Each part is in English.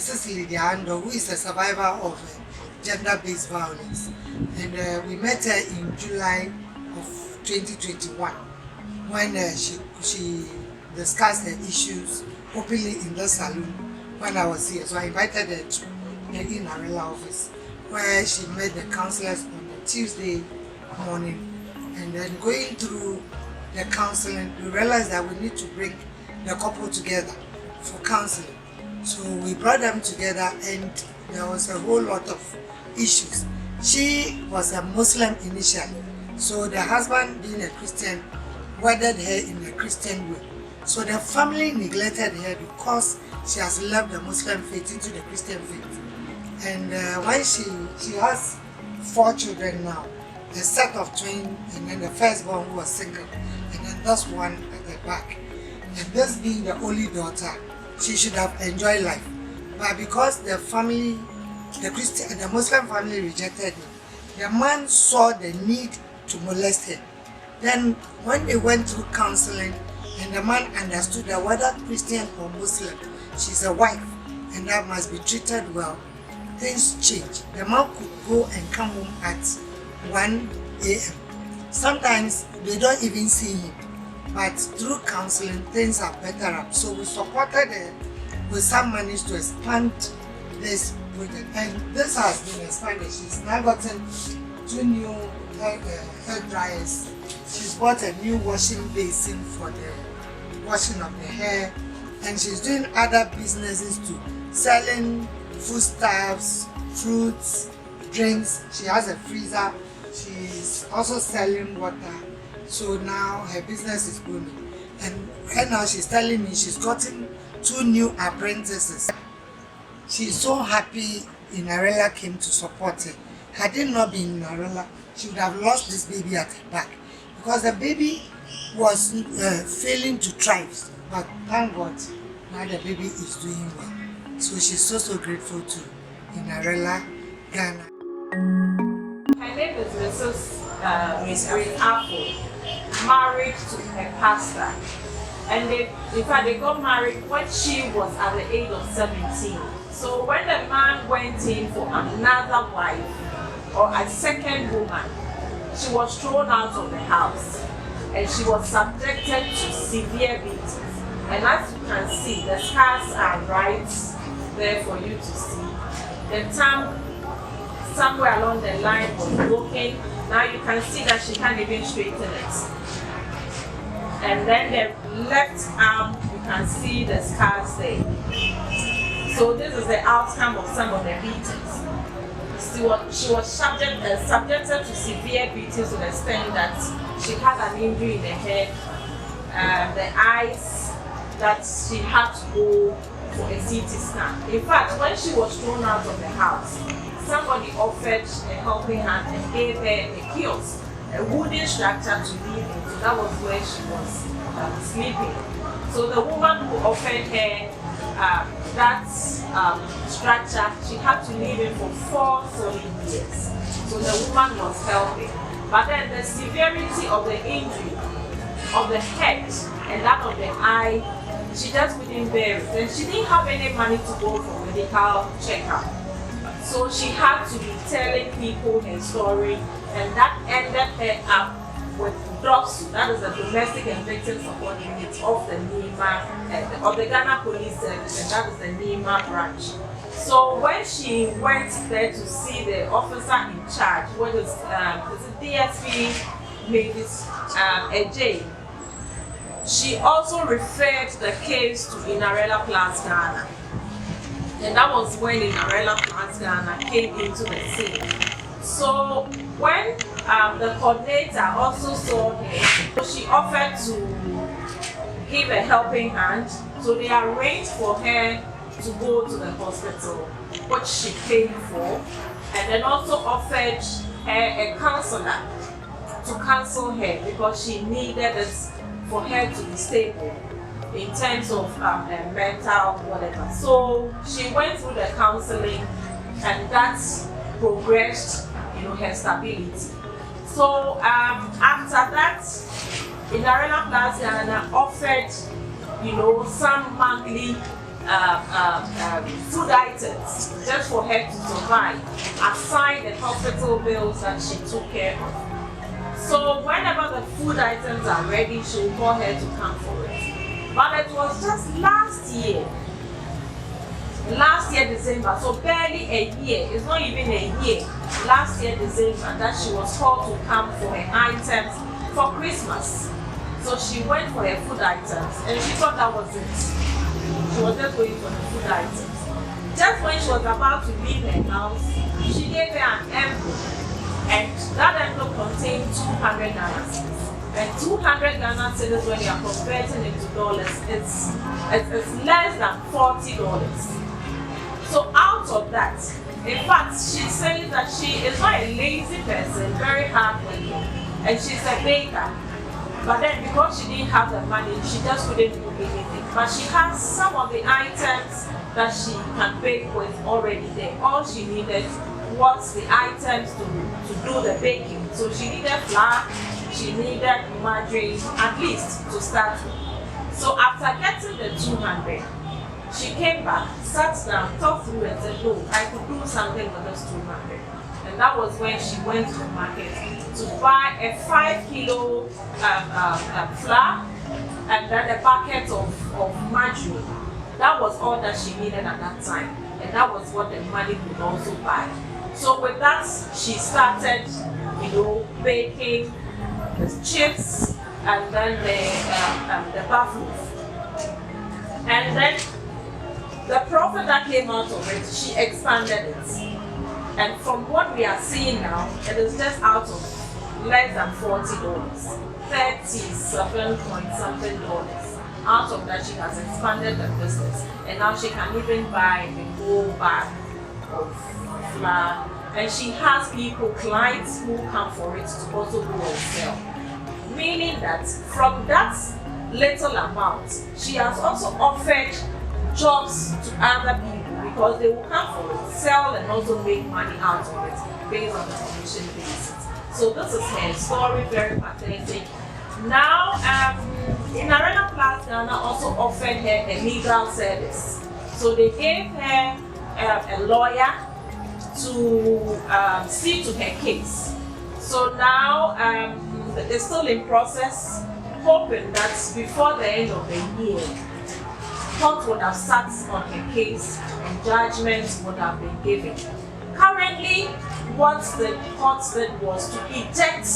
Mrs. Lydia Ando, who is a survivor of gender-based violence. And we met her in July of 2021 when she discussed the issues openly in the salon when I was here. So I invited her to the INERELA office where she met the counselors on the Tuesday morning. And then going through the counseling, we realized that we need to bring the couple together for counseling. So we brought them together and there was a whole lot of issues. She was a Muslim initially, so the husband, being a Christian, wedded her in a Christian way. So the family neglected her because she has left the Muslim faith into the Christian faith. And when she has 4 children now, a set of twins, and then the firstborn who was single, and then this one at the back. And this being the only daughter, she should have enjoyed life. But because the family, the Muslim family rejected him, the man saw the need to molest her. Then when they went through counseling, and the man understood that whether Christian or Muslim, she's a wife, and that must be treated well, things changed. The man could go and come home at 1 a.m. Sometimes they don't even see him, but through counseling things are better up. So we supported her with some money to expand this project, and this has been expanded. She's now gotten 2 new hair dryers. She's bought a new washing basin for the washing of the hair, and she's doing other businesses too, selling foodstuffs, fruits, drinks. She has a freezer. She's also selling water. So now her business is booming. And right now she's telling me she's gotten 2 new apprentices. She's so happy INERELA came to support her. Had it not been INERELA, she would have lost this baby at her back, because the baby was failing to thrive. But thank God, now the baby is doing well. So she's so grateful to INERELA Ghana. My name is Miss Green Apple, married to a pastor. And in fact, they got married when she was at the age of 17. So when the man went in for another wife or a second woman, she was thrown out of the house and she was subjected to severe beatings. And as you can see, the scars are right there for you to see. The thumb somewhere along the line was broken. Now you can see that she can't even straighten it. And then the left arm, you can see the scars there. So this is the outcome of some of the beatings. She was subjected to severe beatings to the extent that she had an injury in the head, the eyes, that she had to go for a CT scan. In fact, when she was thrown out of the house, somebody offered a helping hand and gave her a kiosk, a wooden structure to live in. So that was where she was sleeping. So the woman who offered her that structure, she had to live in for 4 solid years. So the woman was helping. But then the severity of the injury of the head and that of the eye, she just couldn't bear it. And she didn't have any money to go for medical checkup. So she had to be telling people her story, and that ended her up with DOPSU, that is the Domestic and Victim Support Unit of the NEMA, of the Ghana Police Service, and that is the NEMA branch. So when she went there to see the officer in charge, what is DSP Mavis AJ, she also referred the case to INERELA Ghana. And that was when INERELA Ghana came into the scene. So when the coordinator also saw her, she offered to give a helping hand. So they arranged for her to go to the hospital, which she paid for, and then also offered her a counselor to counsel her because she needed it for her to be stable in terms of mental whatever. So she went through the counseling, and that progressed, her stability. So after that, INERELA Ghana offered, some monthly food items just for her to survive, aside the hospital bills that she took care of. So whenever the food items are ready, she will call her to come for it. But it was just last year December, so barely a year, it's not even a year, last year December, that she was called to come for her items for Christmas. So she went for her food items and she thought that was it. She was just going for the food items. Just when she was about to leave her house, she gave her an envelope, and that envelope contained 200 Ghana cedis. And 200 Ghana cedis, when you are converting into dollars, it's less than $40. So out of that, in fact, she says that she is not a lazy person, very hardworking, and she's a baker. But then because she didn't have the money, she just couldn't do anything. But she has some of the items that she can bake with already there. All she needed was the items to do the baking. So she needed flour, she needed margarine, at least to start with. So after getting the 200, she came back, sat down, thought through and said, no, I could do something with this 200. And that was when she went to the market to buy a 5 kilo flour and then a bucket of margarine. That was all that she needed at that time. And that was what the money could also buy. So with that, she started, baking the chips and then the buffaloes. And then the profit that came out of it, she expanded it. And from what we are seeing now, it is just out of less than $40, 37 point something dollars. Out of that, she has expanded the business, and now she can even buy the whole bag of flour. And she has clients who come for it to also go and sell. Meaning that from that little amount, she has also offered jobs to other people, because they will come for it, sell, and also make money out of it based on the commission basis. So this is her story, very pathetic. Now, INERELA Ghana also offered her a legal service. So they gave her a lawyer to see to her case. So now it's still in process, hoping that before the end of the year, court would have sat on her case and judgment would have been given. Currently, what the court did was to eject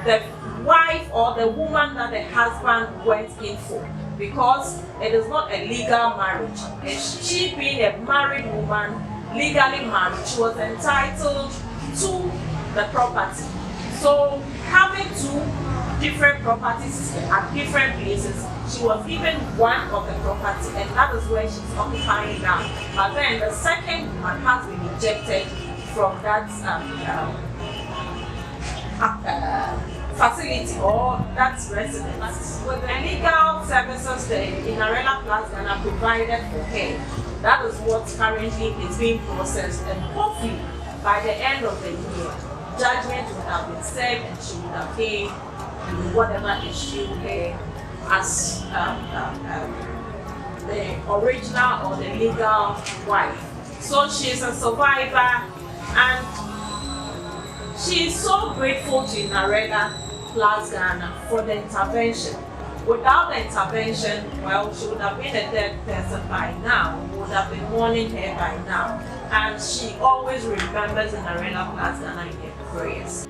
the wife or the woman that the husband went in for, because it is not a legal marriage. And she being a married woman, legally married, she was entitled to the property. So having two different properties at different places, she was given one of the property, and that is where she's occupying now. But then the second one has been ejected from that facility or that residence. With the legal services the INERELA Ghana provided for her, that is what currently is being processed, and hopefully by the end of the year, judgment would have been served and she would have paid whatever is due her as the original or the legal wife. So she's a survivor, and she is so grateful to INERELA Ghana for the intervention. Without the intervention, well, she would have been a dead person by now. We would have been mourning her by now. And she always remembers INERELA Ghana in her prayers.